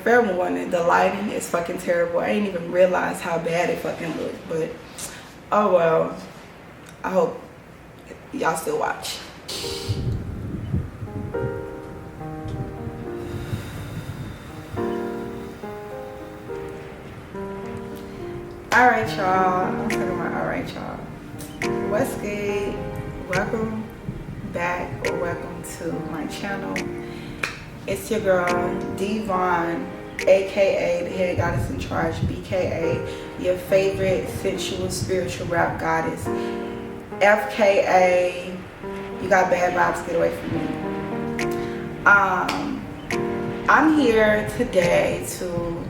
fair warning, the lighting is fucking terrible. I didn't even realize how bad it fucking looked, but oh well. I hope y'all still watch. Alright y'all, I'm talking about alright y'all. What's good? Welcome back or welcome to my channel. It's your girl DeeVine, aka the head goddess in charge, BKA, your favorite sensual spiritual rap goddess, FKA, you got bad vibes, get away from me. I'm here today to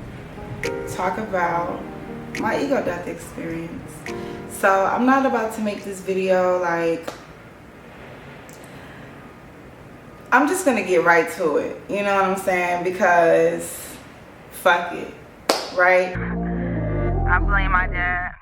talk about my ego death experience. So I'm not about to make this video like, I'm just gonna get right to it, you know what I'm saying, because fuck it, right? I blame my dad.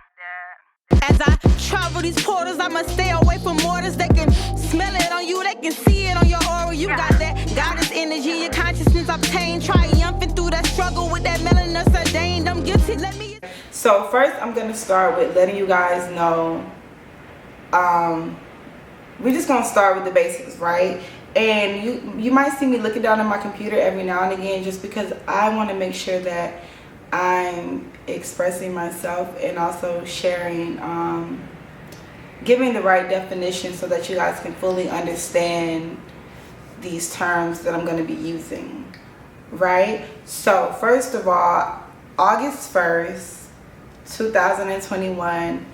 As I travel these portals, I must stay away from mortars. They can smell it on you, they can see it on your aura. You got that goddess energy, your consciousness obtained, triumphing through that struggle with that melanin ordained. I'm guilty, let me. So first I'm gonna start with letting you guys know, we're just gonna start with the basics, right? And you might see me looking down at my computer every now and again just because I want to make sure that I'm expressing myself and also sharing, giving the right definition so that you guys can fully understand these terms that I'm going to be using, right? So first of all, August 1st, 2021,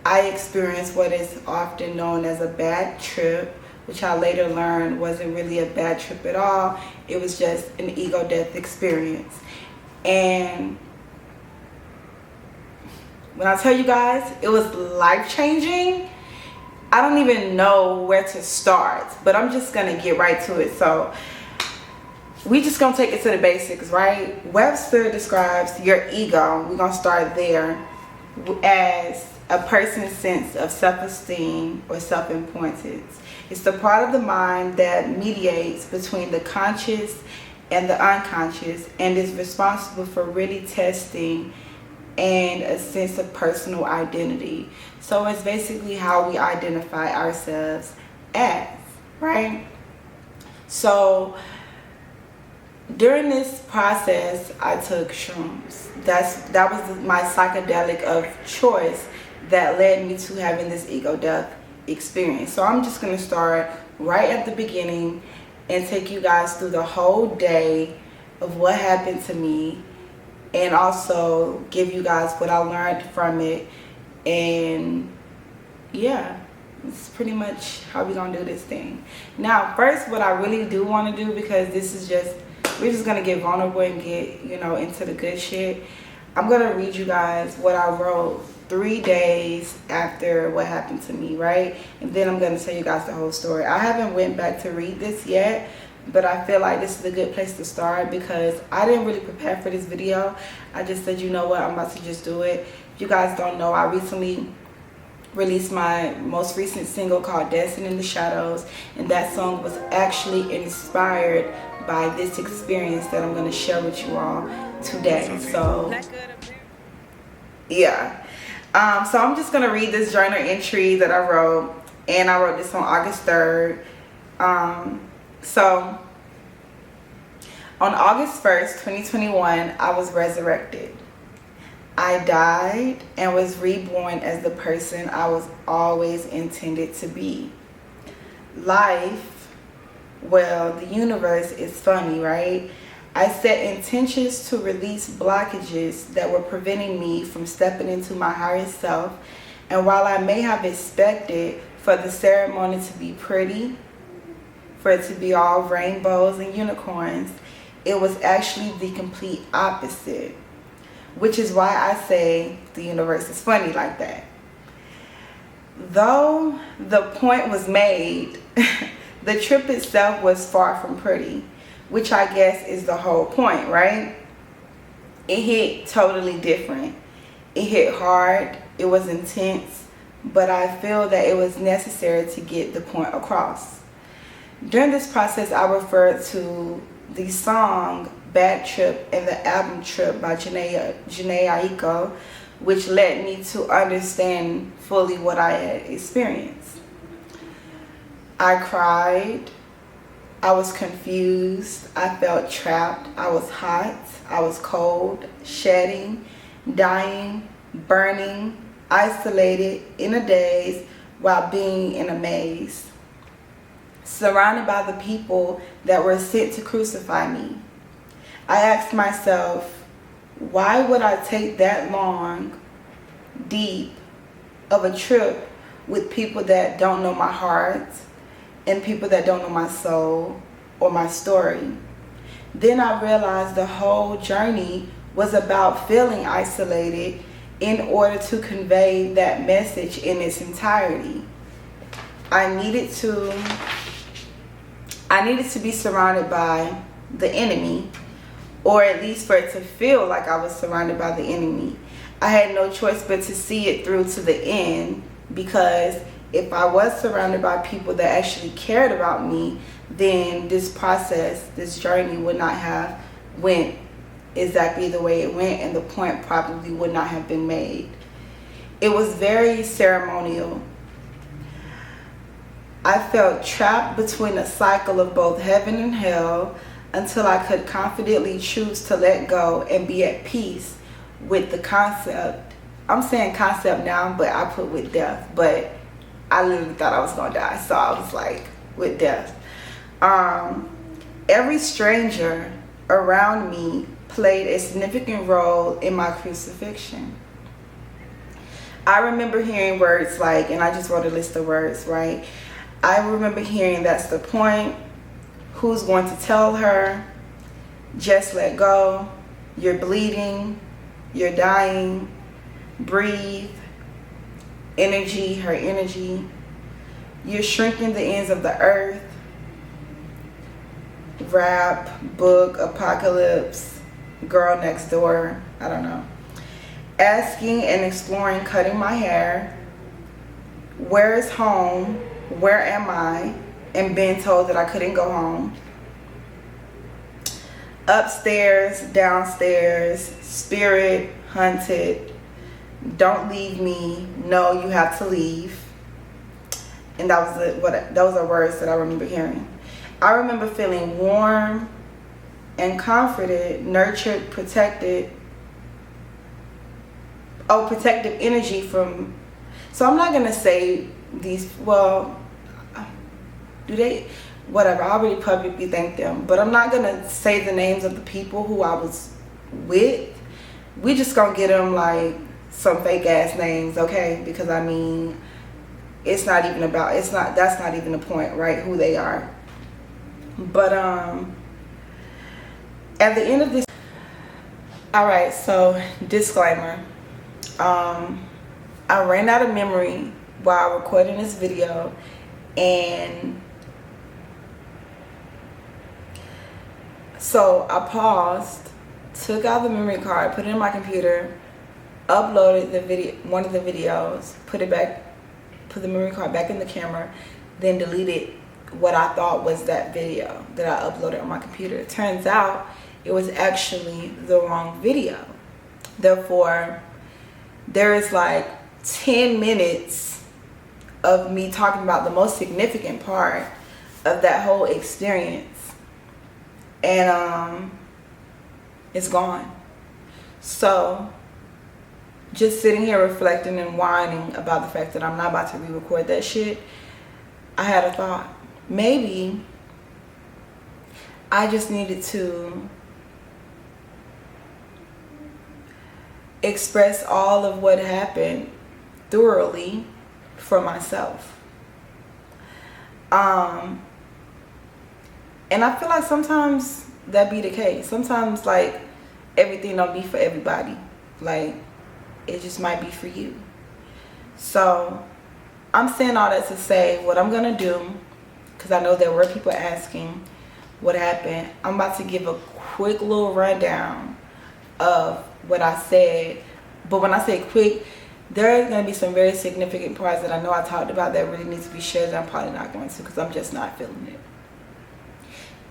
I experienced what is often known as a bad trip, which I later learned wasn't really a bad trip at all. It was just an ego death experience. And when I tell you guys, it was life-changing. I don't even know where to start, but I'm just gonna get right to it. So we just gonna take it to the basics, right? Webster describes your ego, we're gonna start there, as a person's sense of self-esteem or self-importance. It's the part of the mind that mediates between the conscious and the unconscious and is responsible for really testing and a sense of personal identity. So it's basically how we identify ourselves as, right? So during this process, I took shrooms. That was my psychedelic of choice that led me to having this ego death experience. So I'm just going to start right at the beginning and take you guys through the whole day of what happened to me and also give you guys what I learned from it. And yeah, it's pretty much how we're gonna do this thing. Now first, what I really do want to do, because this is just, we're just gonna get vulnerable and get, you know, into the good shit. I'm gonna read you guys what I wrote 3 days after what happened to me, right? And then I'm gonna tell you guys the whole story. I haven't went back to read this yet, but I feel like this is a good place to start because I didn't really prepare for this video. I just said, you know what, I'm about to just do it. If you guys don't know, I recently released my most recent single called Dancing in the Shadows, and that song was actually inspired by this experience that I'm going to share with you all today. So yeah, so I'm just going to read this journal entry that I wrote, and I wrote this on August 3rd. So on August 1st, 2021, I was resurrected. I died and was reborn as the person I was always intended to be. Life, well, the universe is funny, right? I set intentions to release blockages that were preventing me from stepping into my higher self. And while I may have expected for the ceremony to be pretty, for it to be all rainbows and unicorns, it was actually the complete opposite. Which is why I say the universe is funny like that. Though the point was made, the trip itself was far from pretty, which I guess is the whole point, right? It hit totally different. It hit hard, it was intense, but I feel that it was necessary to get the point across. During this process, I referred to the song Bad Trip and the Album Trip by Janae Aiko, which led me to understand fully what I had experienced. I cried. I was confused. I felt trapped. I was hot. I was cold, shedding, dying, burning, isolated, in a daze, while being in a maze. Surrounded by the people that were sent to crucify me. I asked myself, why would I take that long, deep of a trip with people that don't know my heart and people that don't know my soul or my story? Then I realized the whole journey was about feeling isolated in order to convey that message in its entirety. I needed to be surrounded by the enemy, or at least for it to feel like I was surrounded by the enemy. I had no choice but to see it through to the end, because if I was surrounded by people that actually cared about me, then this process, this journey would not have went exactly the way it went, and the point probably would not have been made. It was very ceremonial. I felt trapped between a cycle of both heaven and hell until I could confidently choose to let go and be at peace with the concept. I'm saying concept now, but I put with death, but I literally thought I was gonna die, so I was like, with death. Every stranger around me played a significant role in my crucifixion. I remember hearing words like, and I just wrote a list of words, right? I remember hearing, that's the point, who's going to tell her, just let go, you're bleeding, you're dying, breathe, energy, her energy, you're shrinking the ends of the earth, rap, book, apocalypse, girl next door, I don't know. Asking and exploring cutting my hair, where is home, where am I, and being told that I couldn't go home. Upstairs, downstairs, spirit, hunted, don't leave me, no, you have to leave. And those are words that I remember hearing. I remember feeling warm and comforted, nurtured, protective energy from, so I'm not going to say these, well, do they, whatever, I already publicly thanked them, but I'm not going to say the names of the people who I was with. We just going to get them like some fake ass names, okay? Because I mean, it's not even about, that's not even the point, right? Who they are. But at the end of this, all right, so disclaimer, I ran out of memory while recording this video, and so I paused, took out the memory card, put it in my computer, uploaded the video, one of the videos, put the memory card back in the camera, then deleted what I thought was that video that I uploaded on my computer. It turns out it was actually the wrong video. Therefore, there is like 10 minutes of me talking about the most significant part of that whole experience, and it's gone. So just sitting here reflecting and whining about the fact that I'm not about to re-record that shit, I had a thought. Maybe I just needed to express all of what happened thoroughly for myself. And I feel like sometimes that be the case. Sometimes like everything don't be for everybody. Like it just might be for you. So I'm saying all that to say what I'm gonna do, because I know there were people asking what happened. I'm about to give a quick little rundown of what I said. But when I say quick, there are going to be some very significant parts that I know I talked about that really needs to be shared, that I'm probably not going to, because I'm just not feeling it.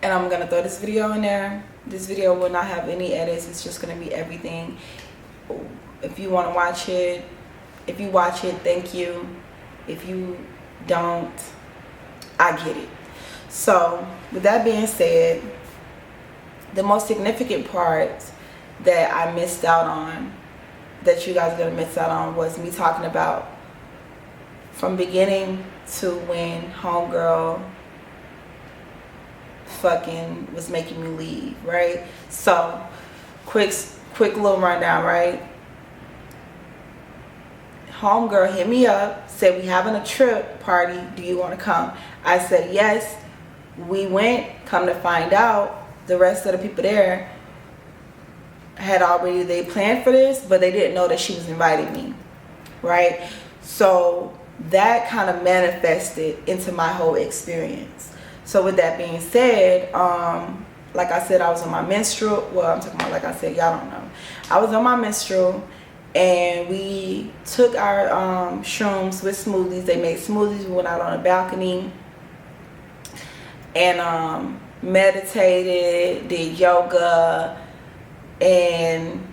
And I'm gonna throw this video in there. This video will not have any edits. It's just gonna be everything. If you want to watch it, if you watch it, thank you. If you don't, I get it. So with that being said, the most significant part that I missed out on, that you guys are gonna miss out on, was me talking about from beginning to when homegirl fucking was making me leave, right? So quick little rundown, right? Homegirl hit me up, said, we having a trip party, do you want to come? I said yes. We went. Come to find out, the rest of the people there had already, they planned for this, but they didn't know that she was inviting me, right? So that kind of manifested into my whole experience. So with that being said, like I said, I was on my menstrual. Well, I'm talking about, like I said, y'all don't know. I was on my menstrual, and we took our shrooms with smoothies. They made smoothies. We went out on a balcony and meditated, did yoga, and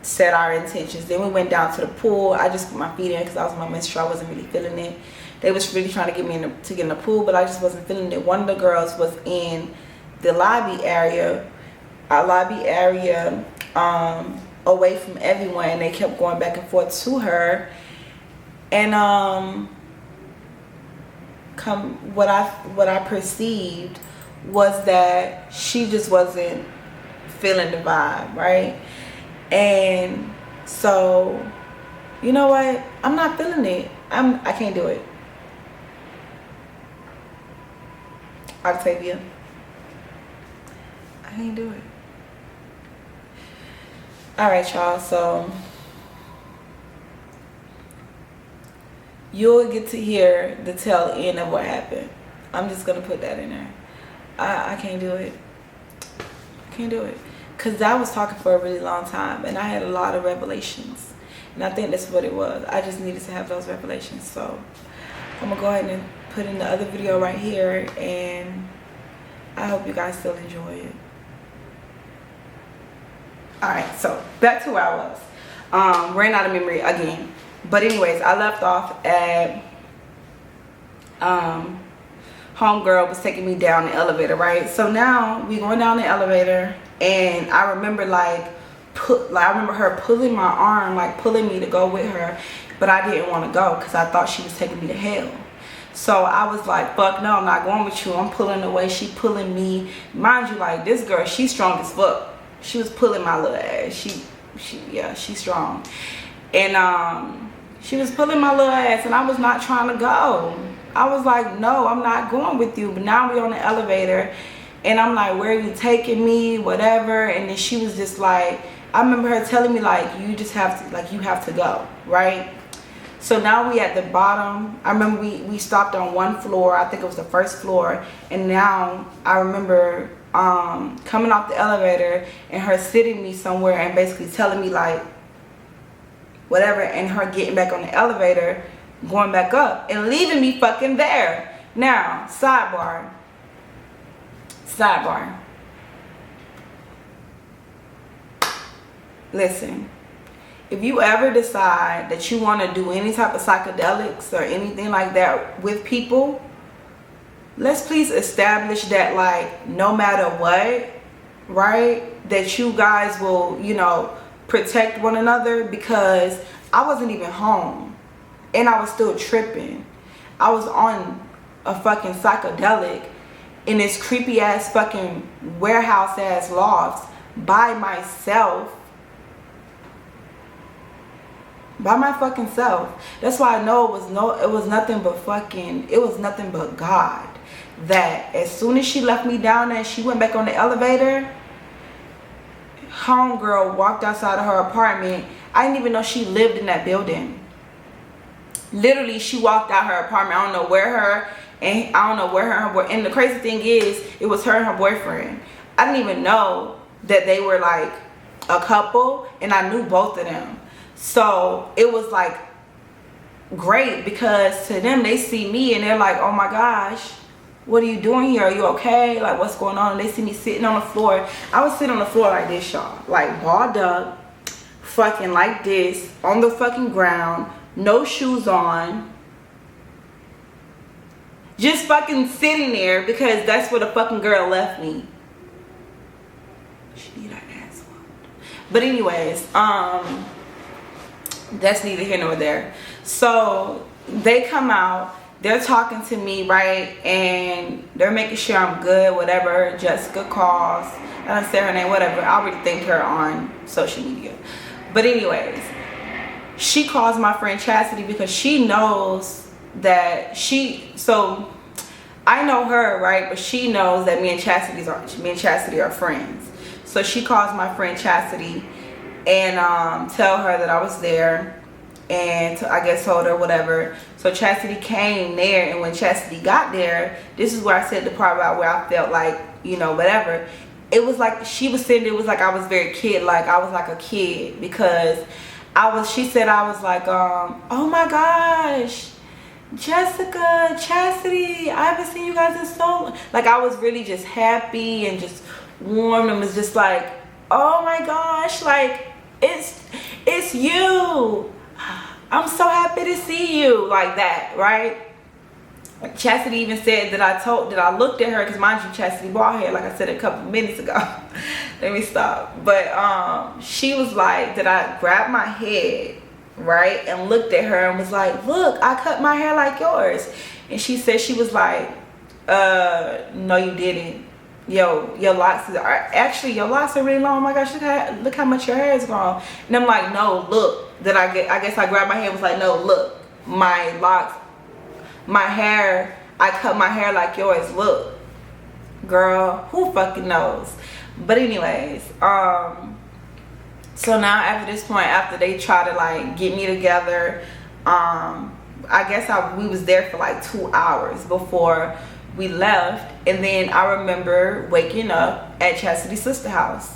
set our intentions. Then we went down to the pool. I just put my feet in because I was on my menstrual. I wasn't really feeling it. They was really trying to get me to get in the pool, but I just wasn't feeling it. One of the girls was in the lobby area, our lobby area, away from everyone, and they kept going back and forth to her. And what I perceived was that she just wasn't feeling the vibe, right? And so, you know what? I'm not feeling it. I can't do it. Octavia, I can't do it. All right, y'all. So you'll get to hear the tail end of what happened. I'm just gonna put that in there. I can't do it. I can't do it. Because I was talking for a really long time, and I had a lot of revelations. And I think that's what it was. I just needed to have those revelations. So I'm going to go ahead and put in the other video right here. And I hope you guys still enjoy it. Alright, so back to where I was. Ran out of memory again. But anyways, I left off at... homegirl was taking me down the elevator, right? So now we going down the elevator, and I remember I remember her pulling my arm, like pulling me to go with her, but I didn't want to go because I thought she was taking me to hell. So I was like, fuck no, I'm not going with you. I'm pulling away. She pulling me. Mind you, like, this girl, she's strong as fuck. She was pulling my little ass. She's strong. And she was pulling my little ass, and I was not trying to go. I was like, no, I'm not going with you. But now we're on the elevator, and I'm like, where are you taking me? Whatever. And then she was just like, I remember her telling me, like, you have to go, right? So now we at the bottom. I remember we stopped on one floor. I think it was the first floor. And now I remember coming off the elevator and her sitting me somewhere and basically telling me, like, whatever, and her getting back on the elevator, going back up, and leaving me fucking there. Now, sidebar. Listen, if you ever decide that you want to do any type of psychedelics or anything like that with people, let's please establish that, like, no matter what, right, that you guys will, you know, protect one another, because I wasn't even home and I was still tripping. I was on a fucking psychedelic in this creepy ass fucking warehouse ass loft by myself. By my fucking self. That's why I know it was nothing but God. That as soon as she left me down there and she went back on the elevator, homegirl walked outside of her apartment. I didn't even know she lived in that building. Literally, she walked out her apartment. I don't know where her and the crazy thing is, it was her and her boyfriend. I didn't even know that they were like a couple, and I knew both of them. So it was like great, because to them, they see me and they're like, oh my gosh, what are you doing here? Are you okay? Like, what's going on? And they see me sitting on the floor. I was sitting on the floor like this, y'all. Like, balled up, fucking like this, on the fucking ground, no shoes on. Just fucking sitting there because that's where the fucking girl left me. She need her ass whooped. But anyways, that's neither here nor there. So they come out, they're talking to me, right? And they're making sure I'm good, whatever. Jessica calls. I don't say her name, whatever. I already thanked her on social media. But anyways, she calls my friend Chastity because she knows that so I know her, right? But she knows that me and Chastity are friends. So she calls my friend Chastity and tell her that I was there, and I guess told her whatever. So Chastity came there, and when Chastity got there, this is where I said the part about where I felt like, you know, whatever. It was like she was saying, it was like I was very kid, like I was like a kid, because she said I was like, oh my gosh, Jessica, Chastity, I haven't seen you guys in so long. Like, I was really just happy and just warm, and was just like, oh my gosh, like, it's you. I'm so happy to see you, like that, right? Chastity even said that I looked at her, because mind you, Chastity bald head, like I said a couple minutes ago. Let me stop. But she was like, that I grabbed my head, right, and looked at her and was like, look, I cut my hair like yours. And she said, she was like, no you didn't. Your locks are really long. Oh my gosh, look how much your hair is grown. And I'm like, no, look. I guess I grabbed my hair and was like, no, look, my locks, my hair, I cut my hair like yours. Look, girl, who fucking knows? But anyways, so now after this point, after they try to like get me together, I guess we was there for like 2 hours before we left. And then I remember waking up at Chastity's sister house.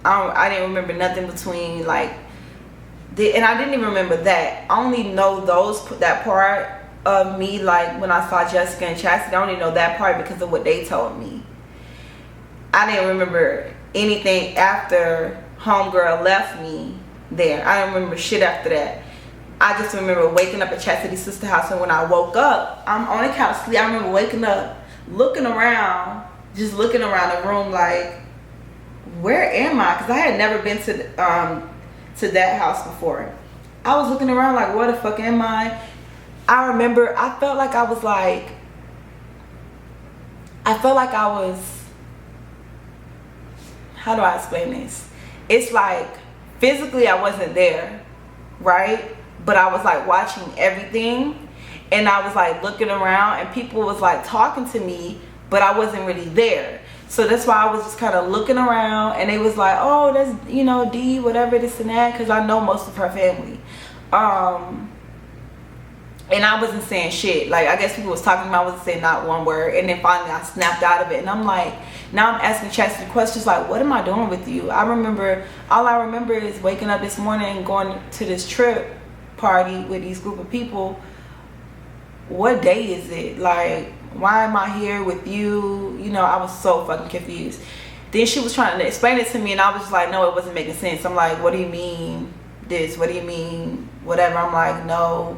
I didn't remember nothing between like and I didn't even remember that. I only know that part of me, like when I saw Jessica and Chastity. I only know that part because of what they told me. I didn't remember anything after homegirl left me there. I don't remember shit after that. I just remember waking up at Chastity's sister house, and when I woke up, I'm on the couch sleep. I remember waking up, looking around, just looking around the room like, where am I? Because I had never been to that house before. I was looking around like, where the fuck am I? I remember I felt like I was, how do I explain this? It's like physically I wasn't there, right? But I was like watching everything, and I was like looking around, and people was like talking to me, but I wasn't really there. So that's why I was just kind of looking around, and they was like, oh, that's, you know, D, whatever, this and that, because I know most of her family. And I wasn't saying shit. Like, I guess people was talking to me, I wasn't saying not one word. And then finally I snapped out of it, and I'm like, now I'm asking Chastity questions like, what am I doing with you? All I remember is waking up this morning and going to this trip party with these group of people. What day is it? Like, why am I here with you? You know, I was so fucking confused. Then she was trying to explain it to me, and I was just like, no, it wasn't making sense. I'm like, what do you mean this? What do you mean whatever? I'm like, no.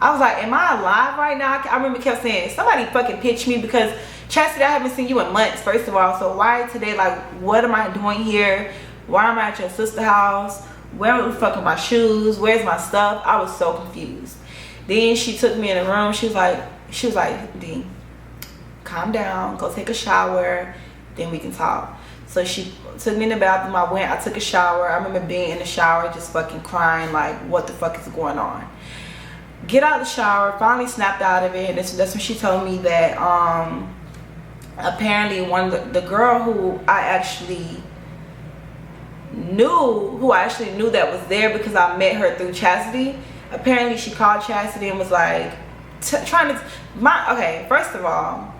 I was like, am I alive right now? I remember kept saying, somebody fucking pitch me, because Chastity, I haven't seen you in months, first of all. So why today? Like, what am I doing here? Why am I at your sister's house? Where the fuck are my shoes? Where's my stuff? I was so confused. Then she took me in the room. She was like, D, calm down, go take a shower, then we can talk. So she took me in the bathroom. I took a shower. I remember being in the shower just fucking crying like, what the fuck is going on? Get out of the shower, finally snapped out of it. That's when she told me that apparently the girl who I actually knew that was there, because I met her through Chastity. Apparently she called Chastity and was like okay, first of all,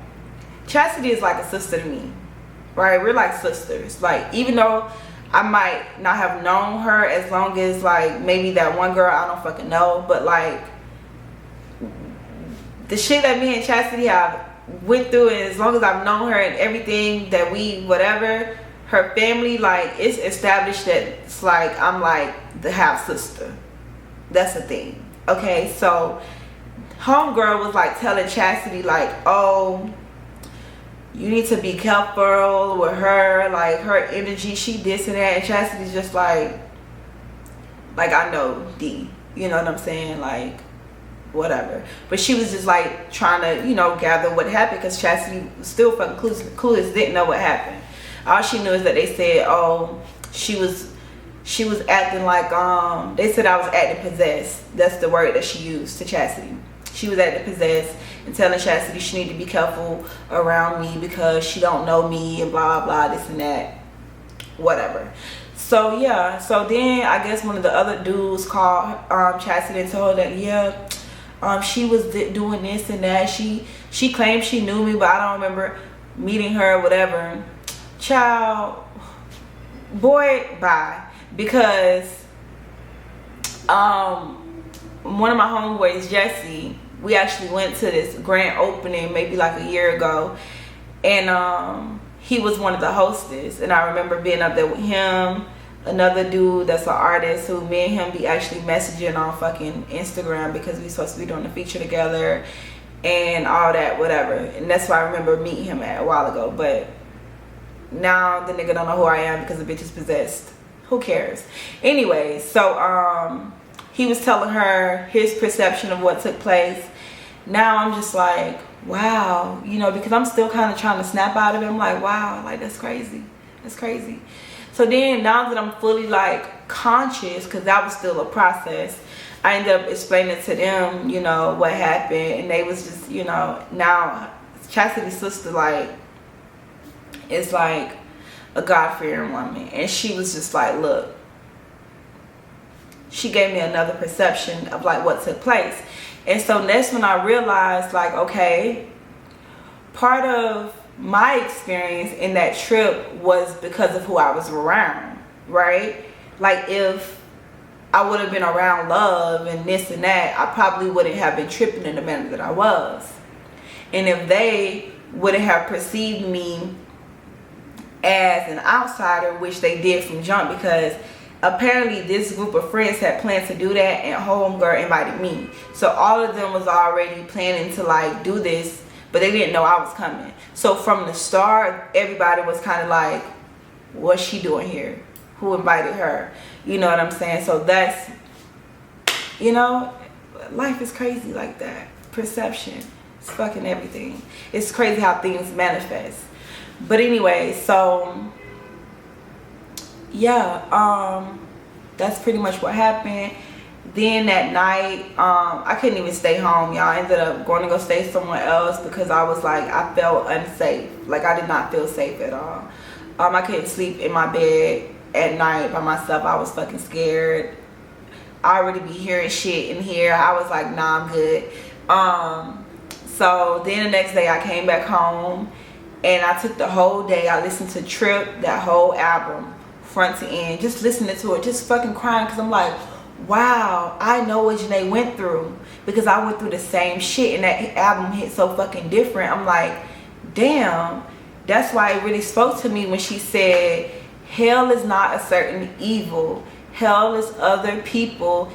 Chastity is like a sister to me, right? We're like sisters. Like, even though I might not have known her as long as like maybe that one girl I don't fucking know, but like the shit that me and Chastity have went through it, as long as I've known her and everything that we whatever, her family, like, it's established that it's like I'm like the half sister. That's the thing. Okay, so homegirl was like telling Chastity like, oh, you need to be careful with her, like her energy, she this and that. And Chastity's just like I know D, you know what I'm saying, like whatever. But she was just like trying to, you know, gather what happened, because Chastity was still fucking clueless, didn't know what happened. All she knew is that they said, oh, she was acting like, they said I was acting possessed. That's the word that she used to Chastity. She was acting possessed and telling Chastity she need to be careful around me because she don't know me and blah blah blah, this and that, whatever. So yeah, so then I guess one of the other dudes called Chastity and told her that, yeah, she was doing this and that. She claimed she knew me, but I don't remember meeting her or whatever. Child, boy, bye. Because one of my homeboys, Jesse, we actually went to this grand opening maybe like a year ago, and he was one of the hostess, and I remember being up there with him, another dude that's an artist who me and him be actually messaging on fucking Instagram because we supposed to be doing a feature together and all that, whatever. And that's why I remember meeting him a while ago. But now the nigga don't know who I am because the bitch is possessed. Who cares? Anyway, so he was telling her his perception of what took place. Now I'm just like, wow, you know, because I'm still kind of trying to snap out of it. I'm like, wow, like that's crazy. That's crazy. So then now that I'm fully like conscious, because that was still a process, I ended up explaining to them, you know, what happened. And they was just, you know, now Chastity's sister, like, is like a God-fearing woman. And she was just like, look, she gave me another perception of like what took place. And so that's when I realized, like, okay, part of my experience in that trip was because of who I was around, right? Like, if I would have been around love and this and that, I probably wouldn't have been tripping in the manner that I was. And if they wouldn't have perceived me as an outsider, which they did from jump, because apparently this group of friends had planned to do that, and homegirl invited me. So all of them was already planning to like do this, but they didn't know I was coming. So from the start, everybody was kind of like, what's she doing here? Who invited her? You know what I'm saying? So that's, you know, life is crazy like that. Perception. It's fucking everything. It's crazy how things manifest. But anyway, so yeah, that's pretty much what happened. Then that night, I couldn't even stay home, y'all. I ended up going to go stay somewhere else because I was like, I felt unsafe. Like, I did not feel safe at all. I couldn't sleep in my bed at night by myself. I was fucking scared. I already be hearing shit in here. I was like, nah, I'm good. So then the next day I came back home and I took the whole day. I listened to Trip, that whole album, front to end, just listening to it, just fucking crying, because I'm like, wow, I know what Janae went through, because I went through the same shit, and that album hit so fucking different. I'm like, damn, that's why it really spoke to me when she said, hell is not a certain evil, hell is other people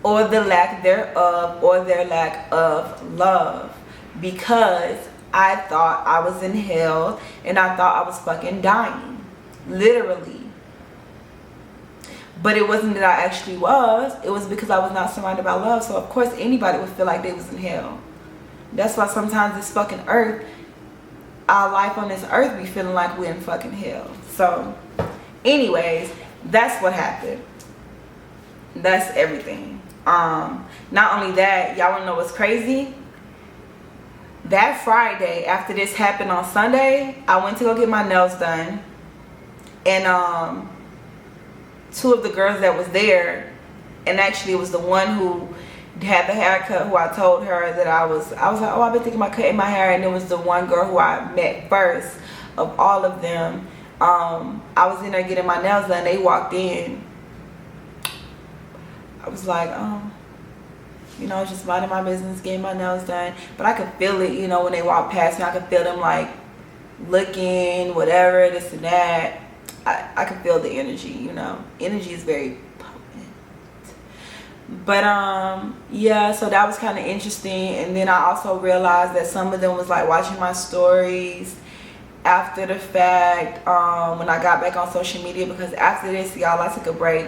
or the lack thereof, or their lack of love. Because I thought I was in hell and I thought I was fucking dying, literally. But it wasn't that I actually was. It was because I was not surrounded by love. So of course anybody would feel like they was in hell. That's why sometimes this fucking earth, our life on this earth, be feeling like we're in fucking hell. So anyways, that's what happened. That's everything. Not only that, y'all wanna know what's crazy? That Friday, after this happened on Sunday, I went to go get my nails done. And two of the girls that was there, and actually it was the one who had the haircut, who I told her that I was like, oh, I've been thinking about cutting my hair. And it was the one girl who I met first of all of them. I was in there getting my nails done. They walked in. I was like, you know, just minding my business, getting my nails done. But I could feel it, you know, when they walk past me. I could feel them like looking, whatever, this and that. I could feel the energy, you know. Energy is very potent. But yeah, so that was kind of interesting. And then I also realized that some of them was like watching my stories after the fact, when I got back on social media, because after this, y'all, I took a break.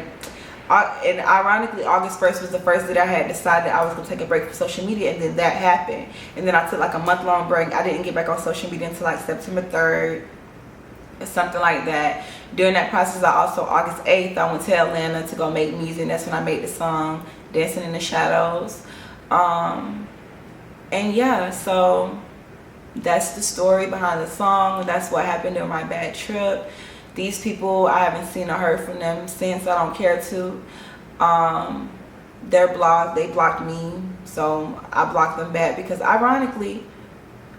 And ironically, August 1st was the first that I had decided I was going to take a break from social media, and then that happened. And then I took like a month-long break. I didn't get back on social media until like September 3rd or something like that. During that process, I also, August 8th, I went to Atlanta to go make music. That's when I made the song Dancing in the Shadows. And yeah, so that's the story behind the song. That's what happened during my bad trip. These people, I haven't seen or heard from them since. I don't care to. They're blocked. They blocked me. So I blocked them back because ironically,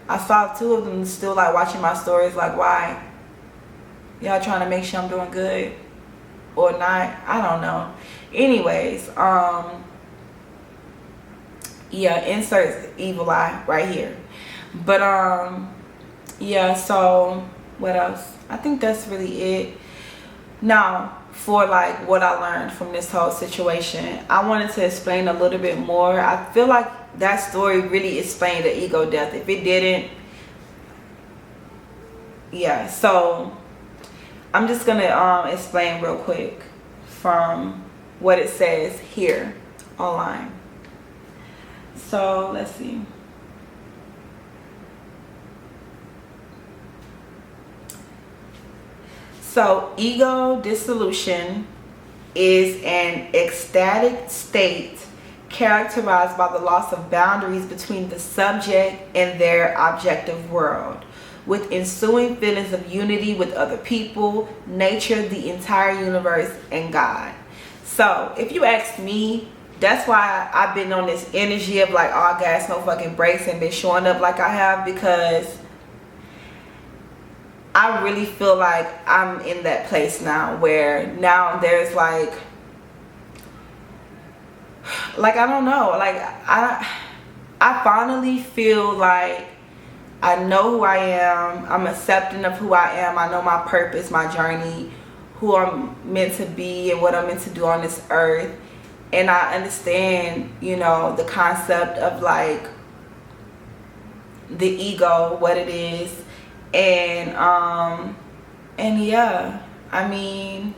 I saw 2 of them still like watching my stories. Like, why? Y'all trying to make sure I'm doing good or not? I don't know. Anyways, yeah, insert evil eye right here. But yeah, so what else? I think that's really it. Now, for like what I learned from this whole situation, I wanted to explain a little bit more. I feel like that story really explained the ego death. If it didn't, yeah. So I'm just gonna explain real quick from what it says here online. So let's see. So ego dissolution is an ecstatic state characterized by the loss of boundaries between the subject and their objective world, with ensuing feelings of unity with other people, nature, the entire universe, and God. So if you ask me, that's why I've been on this energy of like all gas, no fucking brakes, and been showing up like I have, because I really feel like I'm in that place now where now there's like I don't know, like I finally feel like I know who I am. I'm accepting of who I am. I know my purpose, my journey, who I'm meant to be and what I'm meant to do on this earth. And I understand, you know, the concept of like the ego, what it is. And yeah, I mean,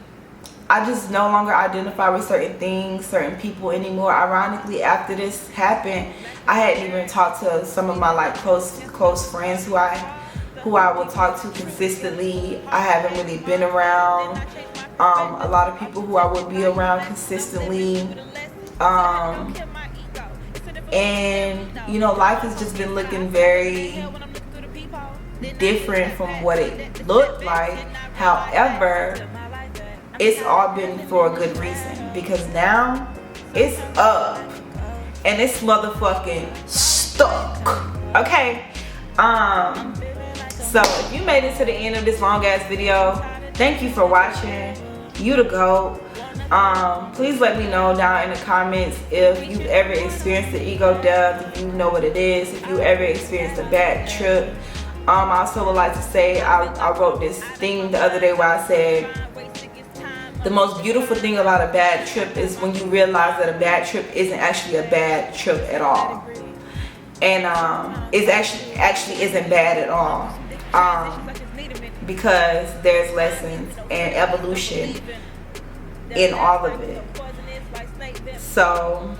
I just no longer identify with certain things, certain people anymore. Ironically, after this happened, I hadn't even talked to some of my like close friends who I will talk to consistently. I haven't really been around a lot of people who I would be around consistently. And you know, life has just been looking very different from what it looked like. However, it's all been for a good reason, because now it's up and it's motherfucking stuck. Okay, so if you made it to the end of this long ass video, thank you for watching. You the GOAT. Please let me know down in the comments if you've ever experienced the ego death, if you know what it is, if you ever experienced a bad trip. I also would like to say I wrote this thing the other day where I said the most beautiful thing about a bad trip is when you realize that a bad trip isn't actually a bad trip at all, and it actually isn't bad at all, because there's lessons and evolution in all of it. So